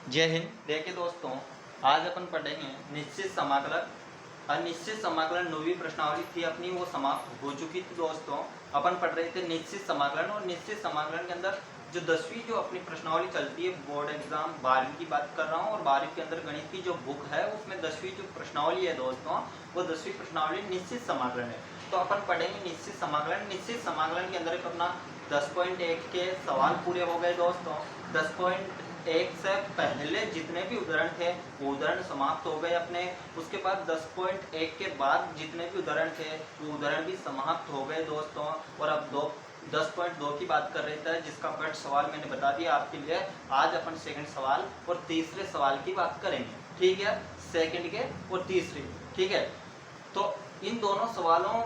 जय हिंद। देखिए दोस्तों, आज अपन पढ़ेंगे निश्चित समाकलन। अनिश्चित समाकलन 9वीं प्रश्नावली थी अपनी, वो समाप्त हो चुकी थी दोस्तों। अपन पढ़ रहे थे निश्चित समाकलन, और निश्चित समाकलन के अंदर जो 10वीं जो अपनी प्रश्नावली चलती है बोर्ड एग्जाम 12वीं की बात कर रहा हूँ, और 12वीं के अंदर गणित की जो बुक है उसमें 10वीं जो प्रश्नावली है दोस्तों, वो 10वीं प्रश्नावली निश्चित समाकलन है। तो अपन पढ़ेंगे निश्चित समाकलन। निश्चित समाकलन के अंदर अपना 10.1 के सवाल पूरे हो गए दोस्तों। 10.1 से पहले जितने भी उदाहरण थे वो उदाहरण समाप्त हो गए अपने। उसके बाद 10.1 के बाद जितने भी उदाहरण थे वो उदाहरण भी समाप्त हो गए दोस्तों। और अब 10.2 की बात कर रहे थे, जिसका फर्स्ट सवाल मैंने बता दिया आपके लिए। आज अपन सेकंड सवाल और तीसरे सवाल की बात करेंगे, ठीक है। सेकंड के और तीसरे, ठीक है। तो इन दोनों सवालों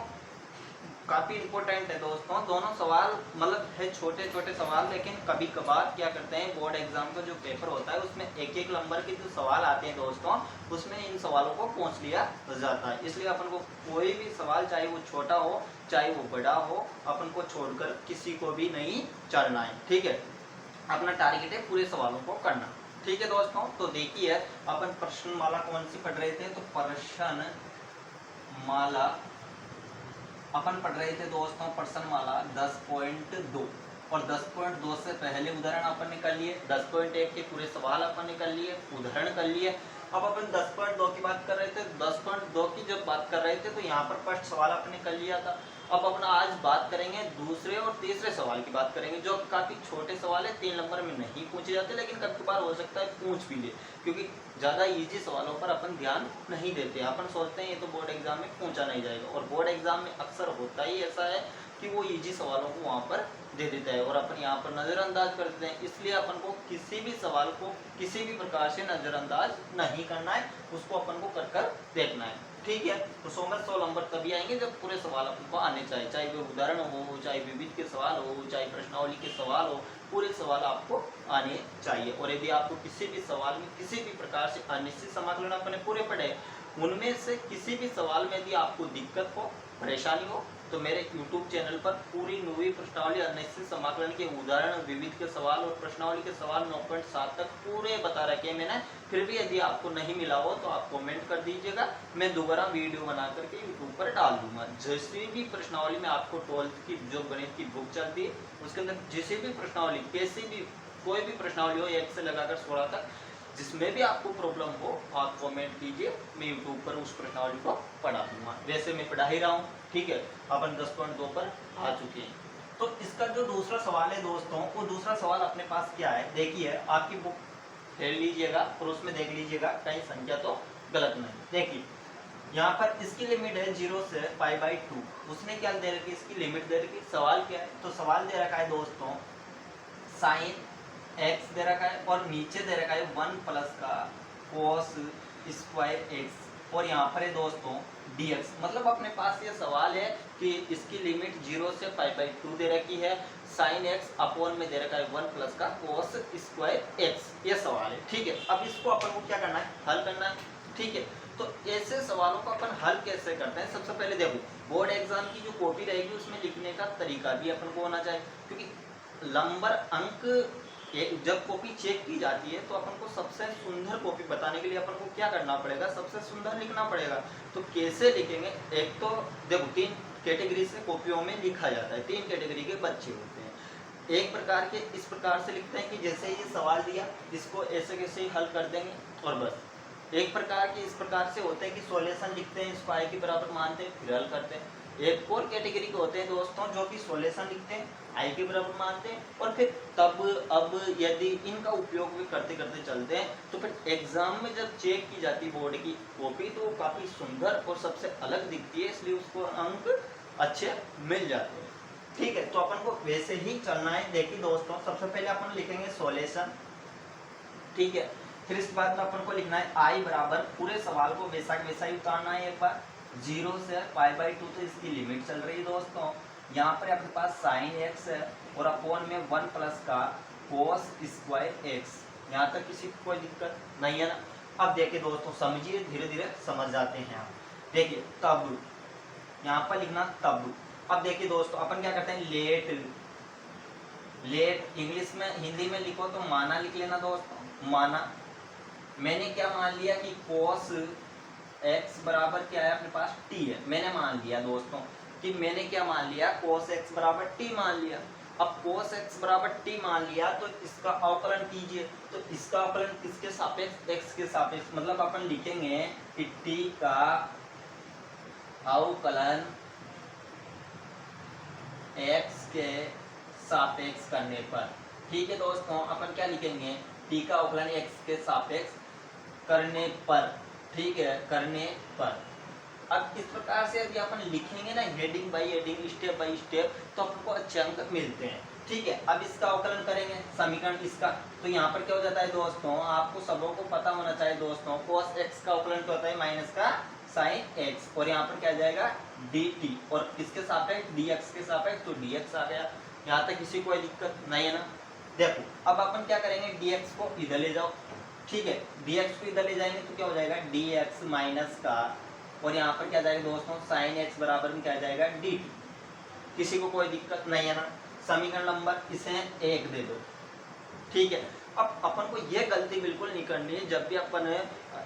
काफ़ी इंपॉर्टेंट है दोस्तों। दोनों सवाल मतलब है छोटे छोटे सवाल, लेकिन कभी कभार क्या करते हैं, बोर्ड एग्जाम का जो पेपर होता है उसमें एक एक नंबर के जो सवाल आते हैं दोस्तों, उसमें इन सवालों को पूछ लिया जाता है। इसलिए अपन को कोई भी सवाल, चाहे वो छोटा हो चाहे वो बड़ा हो, अपन को छोड़कर किसी को भी नहीं चलना है, ठीक है। अपना टारगेट है पूरे सवालों को करना, ठीक है दोस्तों। तो देखिए, अपन प्रश्नमाला कौन सी पढ़ रहे थे, तो प्रश्न माला अपन पढ़ रहे थे दोस्तों। प्रश्नमाला 10.2, और 10.2 से पहले उदाहरण अपन ने कर लिए। 10.1 के पूरे सवाल अपन ने कर लिए, उदाहरण कर लिए। अब अपन 10.2 की बात कर रहे थे। 10.2 की जब बात कर रहे थे तो यहाँ पर फर्स्ट सवाल अपन ने कर लिया था। अब अपन आज बात करेंगे दूसरे और तीसरे सवाल की बात करेंगे, जो काफ़ी छोटे सवाल है, 3 नंबर में नहीं पूछे जाते, लेकिन कभी कभार हो सकता है पूछ भी ले, क्योंकि ज़्यादा इजी सवालों पर अपन ध्यान नहीं देते। अपन सोचते हैं ये तो बोर्ड एग्जाम में पूछा नहीं जाएगा, और बोर्ड एग्जाम में अक्सर होता ही ऐसा है कि वो इजी सवालों को वहाँ पर दे देता है और अपन यहाँ पर नज़रअंदाज कर देते हैं। इसलिए अपन को किसी भी सवाल को किसी भी प्रकार से नज़रअंदाज नहीं करना है, उसको अपन को कर देखना है, ठीक है। तो 100 में 100 नंबर तभी आएंगे जब पूरे सवाल अपन को आने चाहिए, चाहे वो उदाहरण हो, चाहे विविध के सवाल हो, चाहे प्रश्नावली के सवाल हो, पूरे सवाल आपको आने चाहिए। और यदि आपको किसी भी सवाल में किसी भी प्रकार से अनिश्चित समाकलन अपने पूरे पढ़े, उनमें से किसी भी सवाल में यदि आपको दिक्कत हो, परेशानी हो, तो मेरे YouTube चैनल पर पूरी 9वीं प्रश्नावली अनिश्चित समाकलन के उदाहरण, विविध के सवाल और प्रश्नावली के सवाल 9.7 तक पूरे बता रखे मैंने। फिर भी यदि आपको नहीं मिला हो तो आप कमेंट कर दीजिएगा, मैं दोबारा वीडियो बना करके YouTube पर डाल दूंगा। जैसे भी प्रश्नावली में आपको 12th की जो गणित की बुक चलती है उसके अंदर जिसे भी प्रश्नावली, कैसी भी कोई भी प्रश्नावली हो 1 से लगाकर 16 तक, जिसमें भी आपको प्रॉब्लम हो आप कमेंट कीजिए, मैं यूट्यूब पर उस प्रश्नावली को पढ़ा दूंगा। वैसे मैं पढ़ा ही रहा हूँ, ठीक है। अपन 10.2 पर आ चुके हैं। तो इसका जो दूसरा सवाल है दोस्तों, वो दूसरा सवाल अपने पास क्या है, देखिए आपकी बुक फेर लीजिएगा और उसमें देख लीजिएगा कहीं संख्या तो गलत नहीं। देखिए यहाँ पर इसकी लिमिट है 0 से π/2। उसने क्या दे रखी, इसकी लिमिट दे रखी। सवाल क्या है, तो सवाल दे रखा है दोस्तों साइन x दे रखा है, और नीचे दे रखा है 1 प्लस का cos स्क्वायर x, और यहाँ पर है दोस्तों dx। मतलब अपने पास ये सवाल है कि इसकी लिमिट 0 से π/2 दे रखी है, साइन x अपॉन में दे रखा है 1 प्लस का cos स्क्वायर x, ये सवाल है, ठीक है। अब इसको अपन को क्या करना है, हल करना है, ठीक है। तो ऐसे सवालों को अपन हल कैसे करते हैं, सबसे पहले देखो बोर्ड एग्जाम की जो कॉपी रहेगी उसमें लिखने का तरीका भी अपन को होना चाहिए, क्योंकि नंबर अंक जब कॉपी चेक की जाती है तो अपन को सबसे सुंदर कॉपी बताने के लिए अपन को क्या करना पड़ेगा, सबसे सुंदर लिखना पड़ेगा। तो कैसे लिखेंगे, एक तो देखो 3 कैटेगरी से कॉपियों में लिखा जाता है, 3 कैटेगरी के बच्चे होते हैं। एक प्रकार के इस प्रकार से लिखते हैं कि जैसे ये सवाल दिया इसको ऐसे कैसे हल कर देंगे और बस। एक प्रकार के इस प्रकार से होते हैं कि सॉल्यूशन लिखते हैं, इसको i के बराबर मानते हैं फिर हल करते हैं। एक और कैटेगरी के होते हैं दोस्तों जो कि सॉल्यूशन लिखते हैं, i के बराबर मानते हैं, और फिर तब अब यदि इनका उपयोग भी करते करते चलते हैं तो फिर एग्जाम में जब चेक की जाती है बोर्ड की कॉपी तो वो काफ़ी सुंदर और सबसे अलग दिखती है, इसलिए उसको अंक अच्छे मिल जाते हैं, ठीक है। तो अपन को वैसे ही चलना है। देखिए दोस्तों, सबसे पहले अपन लिखेंगे सॉल्यूशन, ठीक है। फिर इसके बाद में अपन को लिखना है i बराबर, पूरे सवाल को वैसा वैसा ही उतारना है। एक बार 0 से π/2 तो इसकी लिमिट चल रही है दोस्तों। यहाँ पर आपके पास साइन x है और अपॉन में 1 प्लस का cos स्क्वायर x। यहाँ तक किसी को कोई दिक्कत नहीं है ना। अब देखिए दोस्तों, समझिए, धीरे धीरे समझ जाते हैं आप। देखिए तब, यहाँ पर लिखना तब। अब देखिए दोस्तों, अपन क्या करते हैं, लेट इंग्लिश में, हिंदी में लिखो तो माना लिख लेना दोस्तों, माना। मैंने क्या मान लिया कि cos x बराबर क्या है अपने पास t है। मैंने मान लिया दोस्तों कि मैंने क्या मान लिया, cos x बराबर t मान लिया। अब cos x बराबर t मान लिया तो इसका अवकलन कीजिए। तो इसका अवकलन किसके सापेक्ष, x के सापेक्ष। मतलब अपन लिखेंगे कि t का अवकलन x के सापेक्ष करने पर, ठीक है दोस्तों, अपन क्या लिखेंगे, t का अवकलन x के सापेक्ष करने पर, ठीक है, करने पर। अब इस प्रकार से यदि अपन लिखेंगे ना heading by heading, step by step, तो आपको अच्छे अंक मिलते हैं। ठीक है, अब इसका अवकलन करेंगे समीकरण इसका, तो यहाँ पर क्या हो जाता है दोस्तों, आपको सबों को पता होना चाहिए दोस्तों, cos x का अवकलन क्या होता है, माइनस का sin x, और यहाँ पर क्या जाएगा dt, और किसके सापेक्ष, dx के सापेक्ष, तो dx आ गया। यहाँ तक किसी कोई दिक्कत नहीं है ना। देखो अब अपन क्या करेंगे, dx को इधर ले जाओ, ठीक है, dx को इधर ले जाएंगे तो क्या हो जाएगा dx माइनस का, और यहाँ पर क्या जाएगा दोस्तों sin x बराबर में क्या जाएगा dt। किसी को कोई दिक्कत नहीं है ना। समीकरण नंबर इसे 1 दे दो, ठीक है। अब अपन को यह गलती बिल्कुल नहीं करनी है, जब भी अपन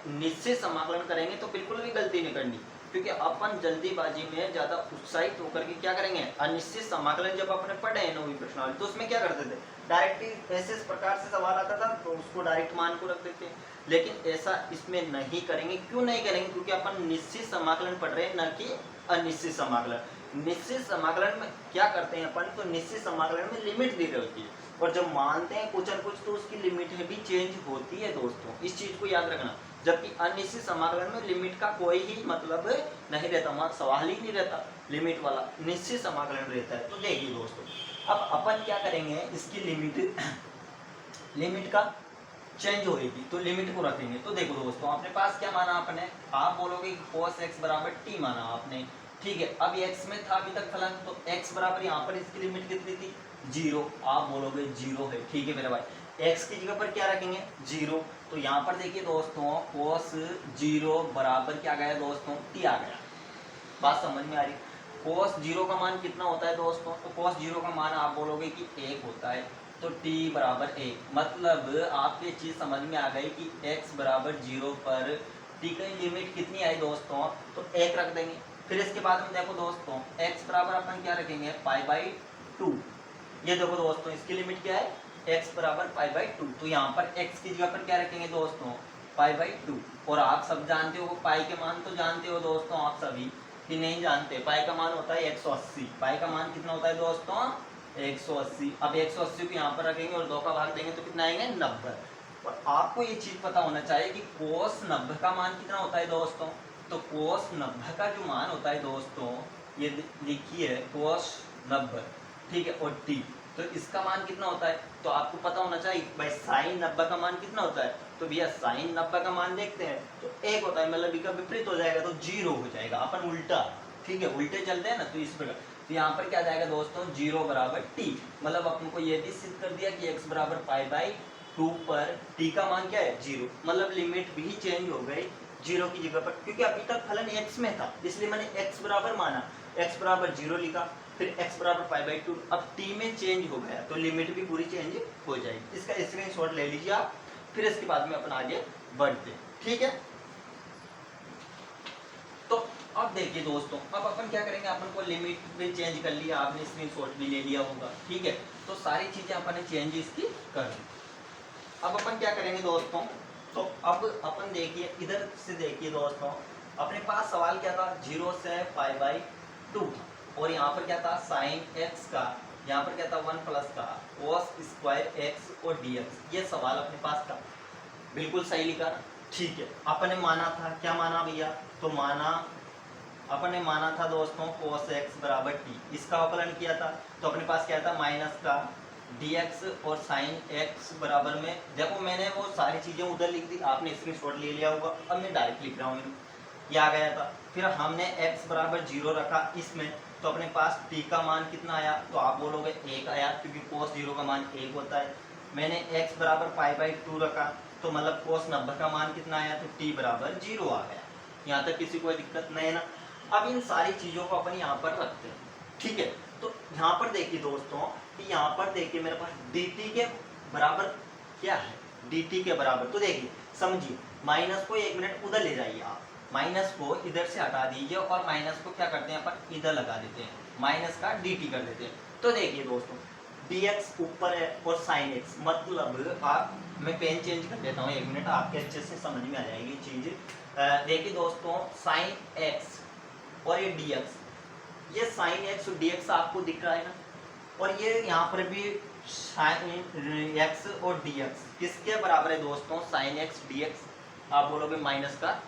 निश्चित समाकलन करेंगे तो बिल्कुल भी गलती नहीं करनी, क्योंकि अपन जल्दीबाजी में ज्यादा उत्साहित होकर के क्या करेंगे, अनिश्चित समाकलन जब अपने पढ़े हैं 9वीं प्रश्नावली, तो उसमें क्या करते थे, डायरेक्ट ऐसे प्रकार से सवाल आता था तो उसको डायरेक्ट मान को रख देते हैं। लेकिन ऐसा इसमें नहीं करेंगे। क्यों नहीं करेंगे, क्योंकि अपन निश्चित समाकलन पढ़ रहे हैं, न कि अनिश्चित समाकलन। निश्चित समाकलन में क्या करते हैं अपन, तो निश्चित समाकलन में लिमिट दी होती है, और जब मानते हैं कुछ न कुछ तो उसकी लिमिट भी चेंज होती है दोस्तों, इस चीज को याद रखना। जबकि अनिश्चित समाकलन में लिमिट का कोई ही मतलब नहीं रहता, वहां सवाल ही नहीं रहता लिमिट वाला, निश्चित समाकलन रहता है। तो देखिए दोस्तों, अब अपन क्या करेंगे, इसकी लिमिट का चेंज होगी तो लिमिट को रखेंगे। तो देखो दोस्तों, अपने पास क्या माना आपने, आप बोलोगे कि cos x बराबर t माना आपने, ठीक है। अब x में था अभी तक फलन, तो x बराबर यहाँ पर इसकी लिमिट कितनी थी, 0। आप बोलोगे 0 है, ठीक है मेरे भाई, x की जगह पर क्या रखेंगे 0। तो यहाँ पर देखिए दोस्तों, cos 0 बराबर क्या गया दोस्तों, t आ गया। बात समझ में आ रही। cos 0 का मान कितना होता है दोस्तों, तो cos 0 का मान आप बोलोगे कि 1 होता है, तो t बराबर 1। मतलब आपको ये चीज समझ में आ गई कि x बराबर 0 पर t की लिमिट कितनी आई दोस्तों, तो 1 रख देंगे। फिर इसके बाद में देखो दोस्तों, x बराबर अपन क्या रखेंगे, π/2। ये देखो दोस्तों, इसकी लिमिट क्या है, x बराबर π/2। तो यहाँ पर x की जगह पर क्या रखेंगे दोस्तों, π/2। और आप सब जानते हो, पाई के मान तो जानते हो दोस्तों आप सभी, कि नहीं जानते, पाई का मान होता है 180। पाई का मान कितना होता है दोस्तों, 180। अब 180 को यहाँ पर रखेंगे और 2 का भाग देंगे तो कितना आएंगे, 90। और आपको ये चीज पता होना चाहिए कि cos 90 का मान कितना होता है दोस्तों, तो cos 90 का जो मान होता है दोस्तों, ये लिखिए cos 90, ठीक है, और t, तो इसका मान कितना होता है, तो आपको पता होना चाहिए भाई sin 90 का मान कितना होता है। तो भैया sin 90 का मान देखते हैं तो 1 होता है, मतलब इसका विपरीत हो जाएगा तो 0 हो जाएगा, अपन उल्टा, ठीक है, उल्टे चलते हैं ना, तो इस प्रकार। तो यहाँ पर क्या जाएगा दोस्तों, 0 बराबर t। मतलब अपन को ये भी सिद्ध कर दिया कि x बराबर π/2 पर t का मान क्या है, 0। मतलब लिमिट भी चेंज हो गई 0 की जगह पर, क्योंकि अभी तक फलन x में था, इसलिए मैंने x बराबर माना, x बराबर 0 लिखा, फिर x बराबर π/2। अब t में चेंज हो गया तो लिमिट भी पूरी चेंज हो जाएगी। इसका स्क्रीनशॉट ले लीजिए आप, फिर इसके बाद में अपन आगे बढ़ते हैं, ठीक है। तो अब देखिए दोस्तों, अब अपन क्या करेंगे, अपन को लिमिट भी चेंज कर लिया, आपने स्क्रीनशॉट भी ले लिया होगा, ठीक है। तो सारी चीजें अपन ने चेंज इसकी कर ली। अब अपन क्या करेंगे दोस्तों, तो अब अपन देखिए इधर से, देखिए दोस्तों, अपने पास सवाल क्या था, 0 से π/2 था, और यहाँ पर क्या था sin x का, यहाँ पर क्या था 1 प्लस का cos स्क्वायर x और dx। ये सवाल अपने पास था, बिल्कुल सही लिखा, ठीक है। अपन ने माना था, क्या माना भैया, तो माना, अपन ने माना था दोस्तों cos x बराबर t, इसका अवकलन किया था, तो अपने पास क्या था माइनस का dx और sin x बराबर में, देखो मैंने वो सारी चीजें उधर लिख दी, आपने स्क्रीनशॉट ले लिया होगा, अब मैं डायरेक्ट लिख रहा हूँ, ये आ गया था। फिर हमने x बराबर 0 रखा इसमें, तो अपने पास t का मान कितना आया, तो आप बोलोगे 1 आया, क्योंकि cos 0 का मान 1 होता है। मैंने x बराबर π/2 रखा, तो मतलब cos 90 का मान कितना आया, तो t बराबर 0 आ गया। यहाँ तक किसी कोई दिक्कत नहीं है ना। अब इन सारी चीजों को अपन यहाँ पर रखते हैं, ठीक है। तो यहाँ पर देखिए दोस्तों, कि यहाँ पर देखिए मेरे पास dt के बराबर क्या है, dt के बराबर। तो देखिए समझिए, माइनस को 1 मिनट उधर ले जाइए आप, माइनस को इधर से हटा दीजिए और माइनस को क्या करते हैं अपन इधर लगा देते हैं, माइनस का dt कर देते हैं। तो देखिए दोस्तों dx ऊपर है और sin x, मतलब आप, मैं पेन चेंज कर देता हूँ 1 मिनट, आपके अच्छे से समझ में आ जाएगी चीज। देखिए दोस्तों sin x और ये dx, ये sin x और dx आपको दिख रहा है ना, और ये यहाँ पर भी sin x और dx किसके बराबर है दोस्तों, sin x dx, आप बोलोगे माइनस का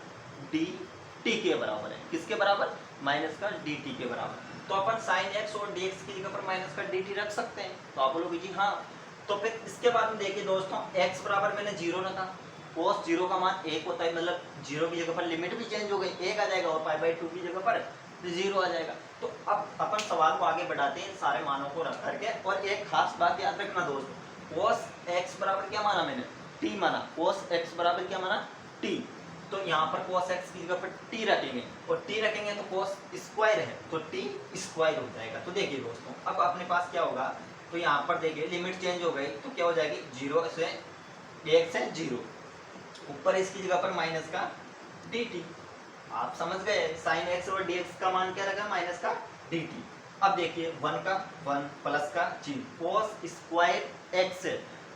dt के बराबर है, किसके बराबर, माइनस का dt के बराबर। तो अपन sin x और dx की जगह पर माइनस का dt रख सकते हैं, तो आप बोलोगे जी हाँ। तो फिर इसके बाद में देखिए दोस्तों x बराबर मैंने 0 रखा, cos 0 का मान 1 होता है, मतलब 0 की जगह पर लिमिट भी चेंज हो गई, 1 आ जाएगा, और π/2 की जगह पर 0 आ जाएगा। तो अब अपन सवाल को आगे बढ़ाते हैं सारे मानों को रख करके, और एक खास बात याद रखना दोस्तों, cos x बराबर क्या माना मैंने, t माना, cos x बराबर क्या माना, t। तो यहाँ पर cos x की जगह पर t रखेंगे, और t रखेंगे तो cos स्क्वायर है तो t स्क्वायर हो जाएगा। तो देखिए दोस्तों अब अपने पास क्या होगा, तो यहाँ पर देखिए लिमिट चेंज हो गई, तो क्या हो जाएगी 0 से 1 से 0, ऊपर इसकी जगह पर माइनस का dt, आप समझ गए, sin x और dx का मान क्या रखा, माइनस का dt। अब देखिए 1 का 1 प्लस का चिन्ह, cos स्क्वायर x,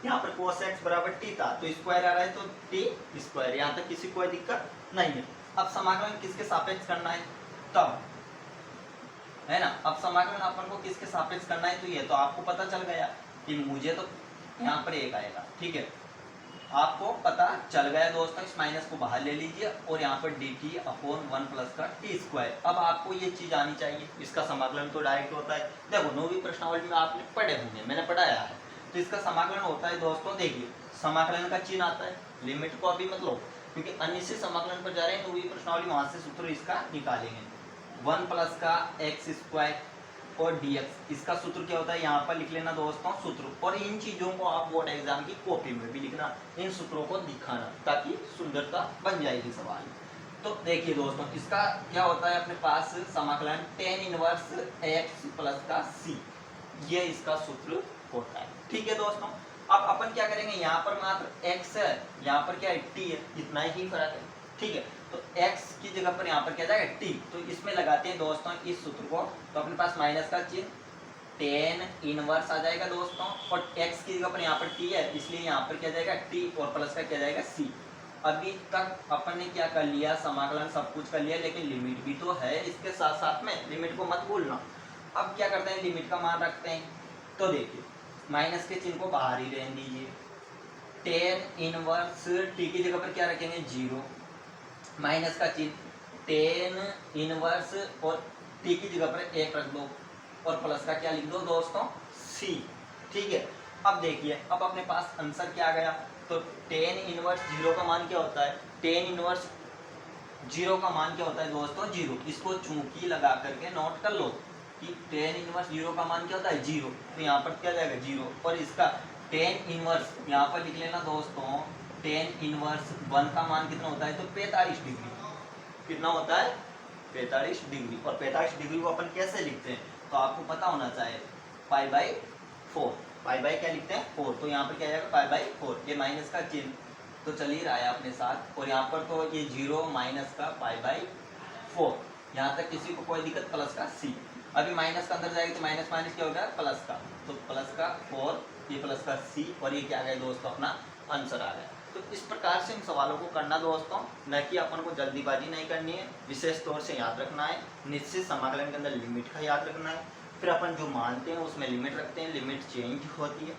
यहाँ पर cos x बराबर t था, तो स्क्वायर आ रहा है तो t स्क्वायर, यहाँ तक किसी कोई दिक्कत नहीं है। अब समाकलन किसके सापेक्ष करना है, तब है ना, अब समाकलन अपन को किसके सापेक्ष करना है, तो ये तो आपको पता चल गया कि मुझे तो यहाँ पर 1 आएगा, ठीक है, आपको पता चल गया दोस्तों। इस माइनस को बाहर ले लीजिए और यहाँ पर dt अपॉन 1 प्लस का t स्क्वायर। अब आपको ये चीज आनी चाहिए, इसका समाकलन तो डायरेक्ट होता है, देखो 9वीं प्रश्नावली में आपने पढ़े होंगे, मैंने पढ़ाया है। तो इसका समाकलन होता है दोस्तों, देखिए समाकलन का चिन्ह आता है, लिमिट को अभी मत लो क्योंकि अनिश्चित समाकलन पर जा रहे हैं, 9वीं प्रश्नावली वहां से सूत्र इसका निकालेंगे। 1 प्लस का x स्क्वायर और dx, इसका सूत्र क्या होता है, यहाँ पर लिख लेना दोस्तों सूत्र, और इन चीजों को आप बोर्ड एग्जाम की कॉपी में भी लिखना, इन सूत्रों को दिखाना ताकि सुंदरता बन जाएगी सवाल। तो देखिए दोस्तों इसका क्या होता है अपने पास समाकलन tan इनवर्स x प्लस का c, ये इसका सूत्र होता है, ठीक है दोस्तों। अब अपन क्या करेंगे, यहाँ पर मात्र x है, यहाँ पर क्या है t है, इतना ही फर्क है, ठीक है। तो x की जगह पर यहाँ पर क्या जाएगा t, तो इसमें लगाते हैं दोस्तों इस सूत्र को, तो अपने पास माइनस का चिन्ह tan इनवर्स आ जाएगा दोस्तों, और x की जगह पर यहाँ पर t है, इसलिए यहाँ पर क्या जाएगा t और प्लस का क्या जाएगा c। अभी तक अपन ने क्या कर लिया, समाकलन सब कुछ कर लिया, लेकिन लिमिट भी तो है इसके साथ साथ में, लिमिट को मत भूलना। अब क्या करते हैं, लिमिट का मान रखते हैं, तो देखिए माइनस के चिन्ह को बाहर ही रहने दीजिए, tan इनवर्स t की जगह पर क्या रखेंगे 0, माइनस का चिन्ह tan इनवर्स और t की जगह पर 1 रख दो, और प्लस का क्या लिख दो दोस्तों c, ठीक है। अब देखिए अब अपने पास आंसर क्या आ गया, तो tan इनवर्स 0 का मान क्या होता है, tan इनवर्स 0 का मान क्या होता है दोस्तों 0, इसको चूंकि लगा करके नोट कर लो कि tan इनवर्स 0 का मान क्या होता है 0, तो यहाँ पर क्या जाएगा 0, और इसका tan इनवर्स यहाँ पर लिख लेना दोस्तों, tan इनवर्स 1 का मान कितना होता है, तो 45 डिग्री, कितना होता है 45 डिग्री, और 45 डिग्री को अपन कैसे लिखते हैं, तो आपको पता होना चाहिए π/4, पाई क्या लिखते हैं 4, तो यहाँ पर क्या जाएगा π/4, ये माइनस का चिन्ह तो चल ही रहा है अपने साथ, और यहाँ पर तो ये 0 माइनस का π/4, यहाँ तक किसी को कोई दिक्कत, प्लस का c। अभी माइनस का अंदर जाएगा तो माइनस माइनस क्या होगा प्लस का, तो प्लस का 4, ये प्लस का c, और ये क्या आ गया दोस्तों अपना आंसर आ गया। तो इस प्रकार से इन सवालों को करना दोस्तों, न कि अपन को जल्दीबाजी नहीं करनी है, विशेष तौर से याद रखना है, निश्चित समाकलन के अंदर लिमिट का याद रखना है, फिर अपन जो मानते हैं उसमें लिमिट रखते हैं, लिमिट चेंज होती है,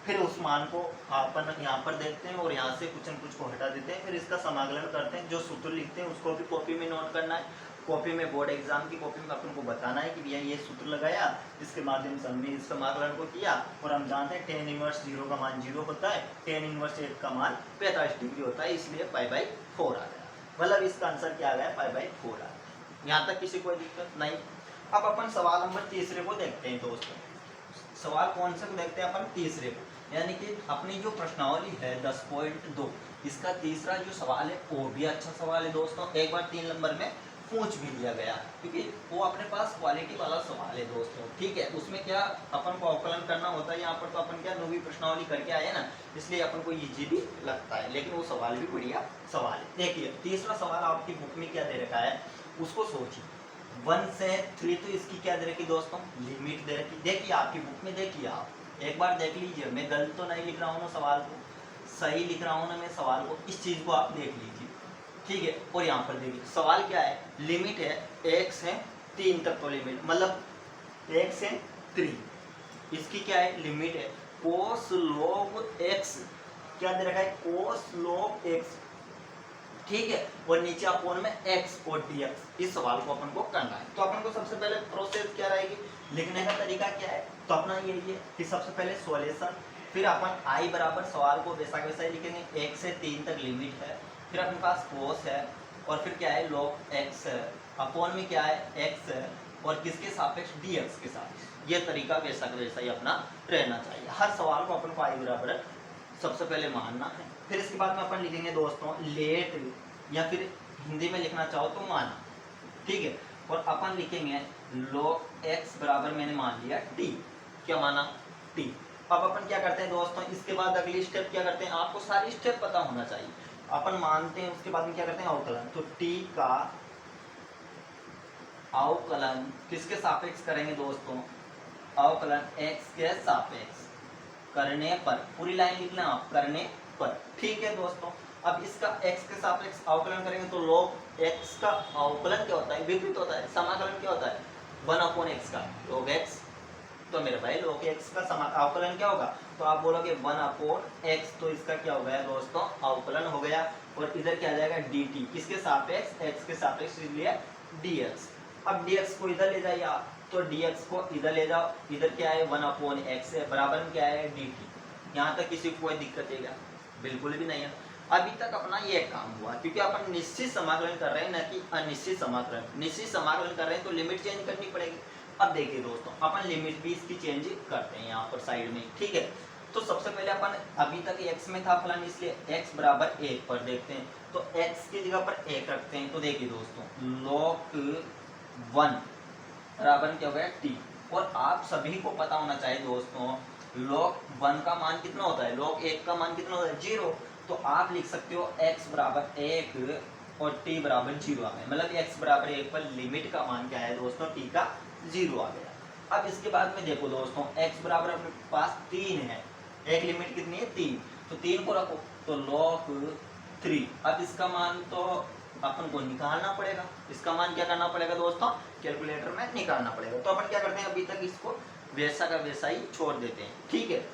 फिर उस मान को अपन यहाँ पर देखते हैं और यहाँ से कुछ न कुछ को हटा देते हैं, फिर इसका समाकलन करते हैं, जो सूत्र लिखते हैं उसको भी कॉपी में नोट करना है, कॉपी में बोर्ड एग्जाम की कॉपी में अपन को बताना है कि भैया ये सूत्र लगाया, जिसके माध्यम से हमने इस समाकलन को किया, और हम जानते हैं tan इनवर्स 0 का मान 0 होता है, tan इनवर्स 1 का मान 45 डिग्री होता है, इसलिए π/4 आ गया, मतलब इसका आंसर क्या आ गया π/4 आ गया। यहाँ तक किसी कोई दिक्कत नहीं। अब अपन सवाल नंबर तीसरे को देखते हैं दोस्तों, सवाल कौन से को देखते हैं अपन तीसरे को, यानी कि अपनी जो प्रश्नावली है 10.2, इसका तीसरा जो सवाल है वो भी अच्छा सवाल है दोस्तों। एक बार 3 नंबर में पूछ भी लिया गया, क्योंकि वो अपने पास क्वालिटी वाला सवाल है दोस्तों, ठीक है। उसमें क्या अपन को अवकलन करना होता है, यहाँ पर तो अपन क्या नवी प्रश्नावली करके आए ना, इसलिए अपन को इजी भी लगता है, लेकिन वो सवाल भी बढ़िया सवाल है। देखिए तीसरा सवाल आपकी बुक में क्या दे रखा है, उसको सोचिए। 1 से 3, तो इसकी क्या दे रखी दोस्तों, लिमिट दे रखी। देखिए आपकी बुक में, देखिए आप एक बार देख लीजिए, मैं गलत तो नहीं लिख रहा हूँ ना सवाल को, सही लिख रहा हूँ ना मैं सवाल को, इस चीज़ को आप देख लीजिए, ठीक है। और यहाँ पर देखिए सवाल क्या है, लिमिट है 1 से 3 तक, तो लिमिट मतलब 1 से 3, इसकी क्या है लिमिट है कोस log x, क्या दे रखा है कोस log x, ठीक है। और नीचे अपोन में x और dx, इस सवाल को अपन को करना है। तो अपन को सबसे पहले प्रोसेस क्या रहेगी, लिखने का तरीका क्या है, तो अपना यही है कि सबसे पहले सॉल्यूशन, फिर अपन i बराबर सवाल को वैसा वैसा ही लिखेंगे, 1 से 3 तक लिमिट है, फिर अपने पास कोस है, और फिर क्या है log x है, अपोन में क्या है x है, और किसके सापेक्ष dx के साथ। ये तरीका वैसा का वैसा ही अपना रहना चाहिए। हर सवाल को अपन को i बराबर सबसे पहले मानना है, फिर इसके बाद में अपन लिखेंगे दोस्तों लेट, या फिर हिंदी में लिखना चाहो तो माना, ठीक है। और अपन लिखेंगे log x बराबर मैंने मान लिया t, क्या माना t। अब अपन क्या करते हैं दोस्तों, इसके बाद अगली स्टेप क्या करते हैं, आपको सारी स्टेप पता होना चाहिए। अपन मानते हैं, उसके बाद में क्या करते हैं अवकलन, तो t का अवकलन किसके सापेक्ष करेंगे दोस्तों, अवकलन x के सापेक्ष करने पर, पूरी लाइन लिखना आप, करने पर, ठीक है दोस्तों। अब इसका x के सापेक्ष अवकलन करेंगे तो log x का अवकलन क्या होता है, विपरीत होता है, समाकलन क्या होता है 1/x का log x, तो मेरे भाई log x का अवकलन क्या होगा, तो आप बोलोगे 1/x, तो इसका क्या हो गया दोस्तों अवकलन हो गया, और इधर क्या आ जाएगा dt, किसके सापेक्ष x के सापेक्ष, इसलिए dx। अब dx को इधर ले जाइए आप, तो dx को इधर ले जाओ, इधर क्या है 1/x है, बराबर में क्या है dt। यहाँ तक किसी को कोई दिक्कत है क्या, बिल्कुल भी नहीं है। अभी तक अपना ये काम हुआ, क्योंकि अपन निश्चित समाकलन कर रहे हैं ना कि अनिश्चित समाकलन। निश्चित समाकलन कर रहे हैं तो लिमिट चेंज करनी पड़ेगी। अब देखिए दोस्तों, अपन लिमिट भी इसकी चेंज करते हैं यहाँ पर साइड में, ठीक है। तो सबसे पहले अपन अभी तक x में था फलन, इसलिए x बराबर 1 पर देखते हैं, तो x की जगह पर 1 रखते हैं। तो देखिए दोस्तों log 1 बराबर क्या हो गया t, और आप सभी को पता होना चाहिए दोस्तों log 1 का मान कितना होता है, log 1 का मान कितना होता है 0। तो आप लिख सकते हो x बराबर 1 और t बराबर 0 आ गया, मतलब x बराबर 1 पर लिमिट का मान क्या है दोस्तों, t का 0 आ गया। अब इसके बाद में देखो दोस्तों, x बराबर अपने पास 3 है, एक लिमिट कितनी है 3, तो 3 को रखो, तो log 3। अब इसका मान तो अपन को निकालना पड़ेगा, इसका मान क्या करना पड़ेगा दोस्तों, कैलकुलेटर में निकालना पड़ेगा। तो अपन क्या करते हैं, अभी तक इसको वैसा का वैसा ही छोड़ देते हैं, ठीक है।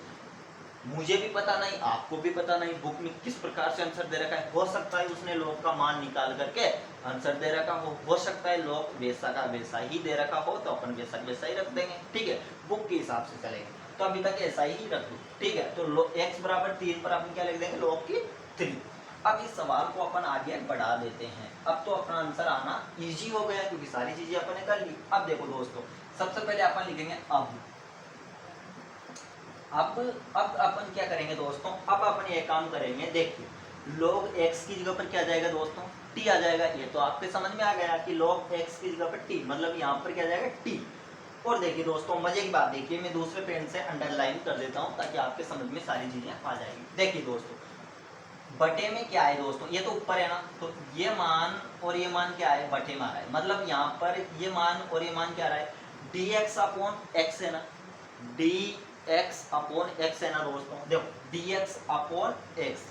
मुझे भी पता नहीं, आपको भी पता नहीं बुक में किस प्रकार से आंसर दे रखा है, हो सकता है उसने log का मान निकाल करके आंसर दे रखा हो सकता है log वैसा का वैसा ही दे रखा हो, तो अपन वैसा का वैसा ही रख देंगे, ठीक है, बुक के हिसाब से चलेंगे। तो अभी तक ऐसा ही रख दो, ठीक है। तो x बराबर 3 पर अपन क्या लिख देंगे, log की 3। अब इस सवाल को अपन आगे बढ़ा देते हैं, अब तो अपना आंसर आना इजी हो गया, क्योंकि सारी चीजें अपन ने कर ली। अब देखो दोस्तों, सबसे पहले अपन लिखेंगे अब अपन क्या करेंगे दोस्तों, अब अपन ये काम करेंगे, देखिए log x की जगह पर क्या आ जाएगा दोस्तों, t आ जाएगा। ये तो आपके समझ में आ गया कि log x की जगह पर t, मतलब यहाँ पर क्या आ जाएगा t। और देखिए दोस्तों, मजे की बात देखिए, मैं दूसरे पेन से अंडरलाइन कर देता हूँ ताकि आपके समझ में सारी चीजें आ जाएगी। देखिए दोस्तों, बटे में क्या है दोस्तों, ये तो ऊपर है ना, तो ये मान और ये मान क्या है, बटे में आ रहा है, मतलब यहाँ पर ये मान और ये मान क्या आ रहा है, dx अपॉन x है ना, dx अपॉन x है ना दोस्तों। देखो dx upon x,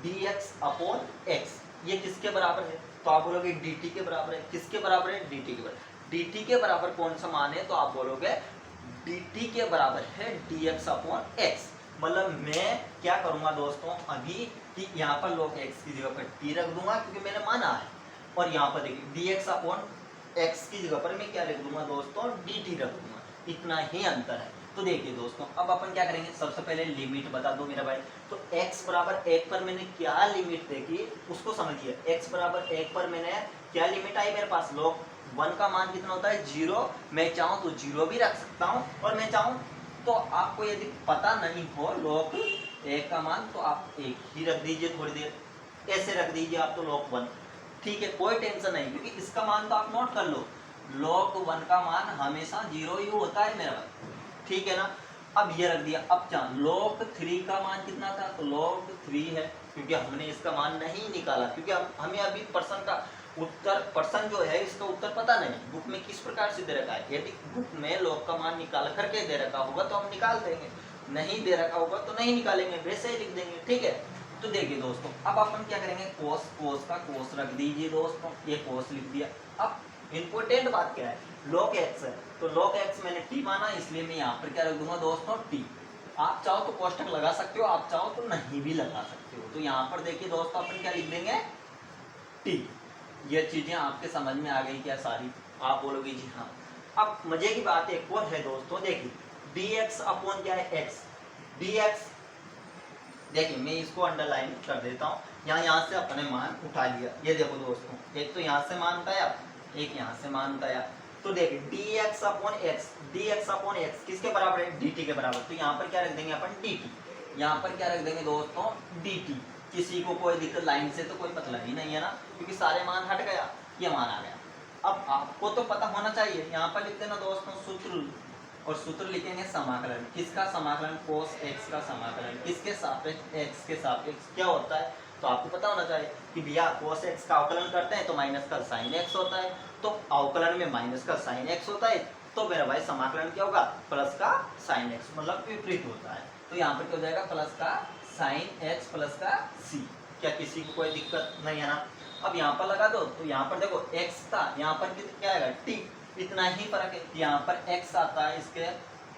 dx upon x, ये किसके बराबर है, तो आप बोलोगे dt के बराबर है। किसके बराबर है, dt के बराबर। dt के बराबर कौन सा मान है, तो आप बोलोगे dt के बराबर है dx अपॉन x। मतलब मैं क्या करूंगा दोस्तों अभी कि यहाँ पर log x की जगह पर t रख दूंगा, क्योंकि मैंने माना है, और यहाँ पर देखिए dx अपॉन x की जगह पर मैं क्या रख दूंगा दोस्तों, dt रख दूंगा, इतना ही अंतर है। तो देखिए दोस्तों, अब अपन क्या करेंगे, सबसे पहले लिमिट बता दो मेरा भाई। तो x बराबर 1 पर मैंने क्या लिमिट देखी उसको समझिए। x बराबर 1 पर मैंने क्या लिमिट आई मेरे पास, log 1 का मान कितना होता है 0। मैं चाहूँ तो 0 भी रख सकता हूँ, और मैं चाहूँ तो आपको यदि पता नहीं हो log 1 का मान, तो आप 1 ही रख दीजिए, थोड़ी देर ऐसे रख दीजिए आप, तो log 1। ठीक है, कोई टेंशन नहीं, क्योंकि इसका मान तो आप नोट कर लो, log 1 का मान हमेशा 0 ही होता है मेरा भाई, ठीक है ना। अब ये रख दिया, अब क्या log 3 का मान कितना था, तो log 3 है, क्योंकि हमने इसका मान नहीं निकाला, क्योंकि हमें अभी प्रश्न का उत्तर, प्रश्न जो है इसका उत्तर पता नहीं बुक में किस प्रकार से दे रखा है। यदि बुक में log का मान निकाल करके दे रखा होगा तो हम निकाल देंगे, नहीं दे रखा होगा तो नहीं निकालेंगे, वैसे ही लिख देंगे, ठीक है। तो देखिए दोस्तों, अब अपन क्या करेंगे, कोस, कोस का कोस रख दीजिए दोस्तों, ये कोस लिख दिया। अब इंपॉर्टेंट बात क्या है, log x है, तो log x मैंने t माना, इसलिए मैं यहाँ पर क्या रख दूंगा दोस्तों, t। आप चाहो तो कोष्टक लगा सकते हो, आप चाहो तो नहीं भी लगा सकते हो। तो यहाँ पर देखिए दोस्तों, अपन क्या लिख देंगे, t। ये चीजें आपके समझ में आ गई क्या सारी, आप बोलोगे जी हाँ। अब मजे की बात एक और है दोस्तों, देखिए dx अपॉन क्या है, x, dx, देखिए मैं इसको अंडरलाइन कर देता हूँ, यहाँ से अपने मान उठा लिया, ये देखो दोस्तों, एक तो यहाँ से मान उठाया, एक यहाँ से मान उठाया, तो देखिए dx upon x, dx upon x किसके बराबर है, dt के बराबर। तो यहाँ पर क्या रख देंगे अपन, dt, यहाँ पर क्या रख देंगे दोस्तों, dt। किसी को कोई दिक्कत लाइन से तो कोई मतलब ही नहीं है ना, क्योंकि सारे मान हट गया, ये मान आ गया। अब आपको तो पता होना चाहिए, यहाँ पर लिख देना दोस्तों सूत्र, और सूत्र लिखेंगे समाकलन, किसका समाकलन, cos x का समाकलन, किसके सापेक्ष, x के सापेक्ष क्या होता है, तो आपको पता होना चाहिए कि भैया cos x का अवकलन करते हैं तो माइनस का sin x होता है, तो अवकलन में माइनस का sin x होता है, तो मेरा भाई समाकलन क्या होगा, प्लस का sin x, मतलब विपरीत होता है। तो यहाँ पर क्या हो जाएगा, प्लस का sin x प्लस का c। क्या किसी को कोई दिक्कत नहीं है ना। अब यहाँ पर लगा दो, तो यहाँ पर देखो x था, यहाँ पर क्या आएगा, t, इतना ही फर्क है, यहाँ पर x आता है इसके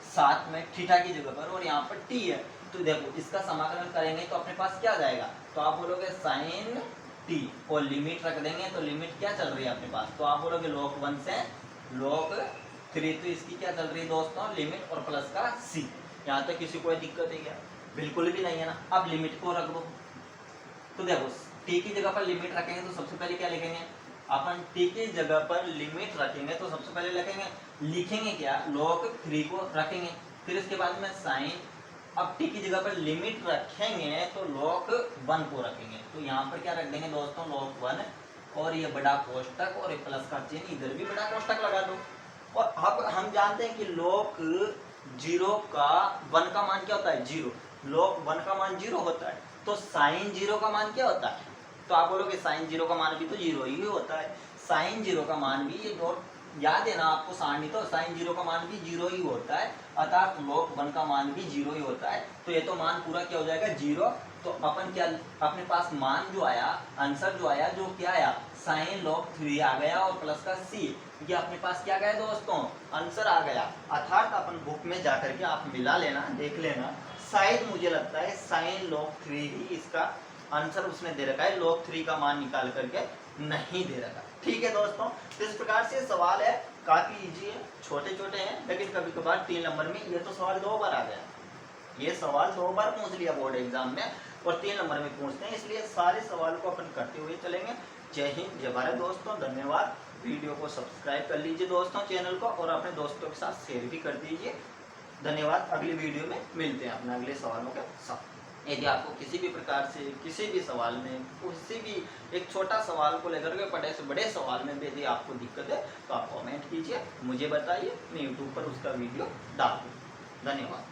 साथ में थीटा की जगह पर, और यहाँ पर t है। तो देखो इसका समाकलन करेंगे तो अपने पास क्या जाएगा, तो आप बोलोगे sin t, और लिमिट रख देंगे, तो लिमिट क्या चल रही है अपने पास, तो आप बोलोगे log 1 से log 3, तो इसकी क्या चल रही है दोस्तों, लिमिट और प्लस का c। यहाँ तक किसी को कोई दिक्कत है क्या, बिल्कुल भी नहीं है ना। अब लिमिट को रख दो, तो देखो t की जगह पर लिमिट रखेंगे तो सबसे पहले क्या लिखेंगे अपन, t की जगह पर लिमिट रखेंगे तो सबसे पहले लिखेंगे क्या, log 3 को रखेंगे, फिर इसके बाद में साइन, अब t की जगह पर लिमिट रखेंगे तो log 1 को रखेंगे, तो यहाँ पर क्या रख देंगे दोस्तों, log 1, और ये बड़ा कोष्टक और ये प्लस का चिन्ह, इधर भी बड़ा कोष्टक लगा दो। और अब हम जानते हैं कि log 0 का 1 का मान क्या होता है, 0, log 1 का मान 0 होता है, तो sin 0 का मान क्या होता है, तो आप बोलोगे sin 0 का मान भी तो 0 ही होता है, sin 0 का मान भी, ये नोट याद है ना आपको सारणी, तो sin 0 का मान भी 0 ही होता है, अर्थात log 1 का मान भी 0 ही होता है। तो ये तो मान पूरा क्या हो जाएगा, 0। तो अपन क्या, अपने पास मान जो आया, आंसर जो आया, जो क्या आया, sin log 3 आ गया, और प्लस का c, ये अपने पास क्या गया दोस्तों, आंसर आ गया। अर्थात अपन बुक में जाकर के आप मिला लेना, देख लेना, शायद मुझे लगता है sin log 3 ही इसका आंसर उसने दे रखा है, log 3 का मान निकाल करके नहीं दे रखा। ठीक है दोस्तों, तो इस प्रकार से सवाल है, काफी इजी है, छोटे छोटे हैं, लेकिन कभी कभार 3 नंबर में ये तो सवाल 2 बार आ गया, ये सवाल 2 बार पूछ लिया बोर्ड एग्जाम में, और 3 नंबर में पूछते हैं, इसलिए सारे सवाल को अपन करते हुए चलेंगे। जय हिंद, जय भारत दोस्तों, धन्यवाद। वीडियो को सब्सक्राइब कर लीजिए दोस्तों चैनल को, और अपने दोस्तों के साथ शेयर भी कर दीजिए। धन्यवाद। अगली वीडियो में मिलते हैं अपने अगले सवालों के साथ। यदि आपको किसी भी प्रकार से किसी भी सवाल में, किसी भी एक छोटा सवाल को लेकर के बड़े से बड़े सवाल में यदि आपको दिक्कत है तो आप कमेंट कीजिए, मुझे बताइए, मैं यूट्यूब पर उसका वीडियो डाल दूँ। धन्यवाद।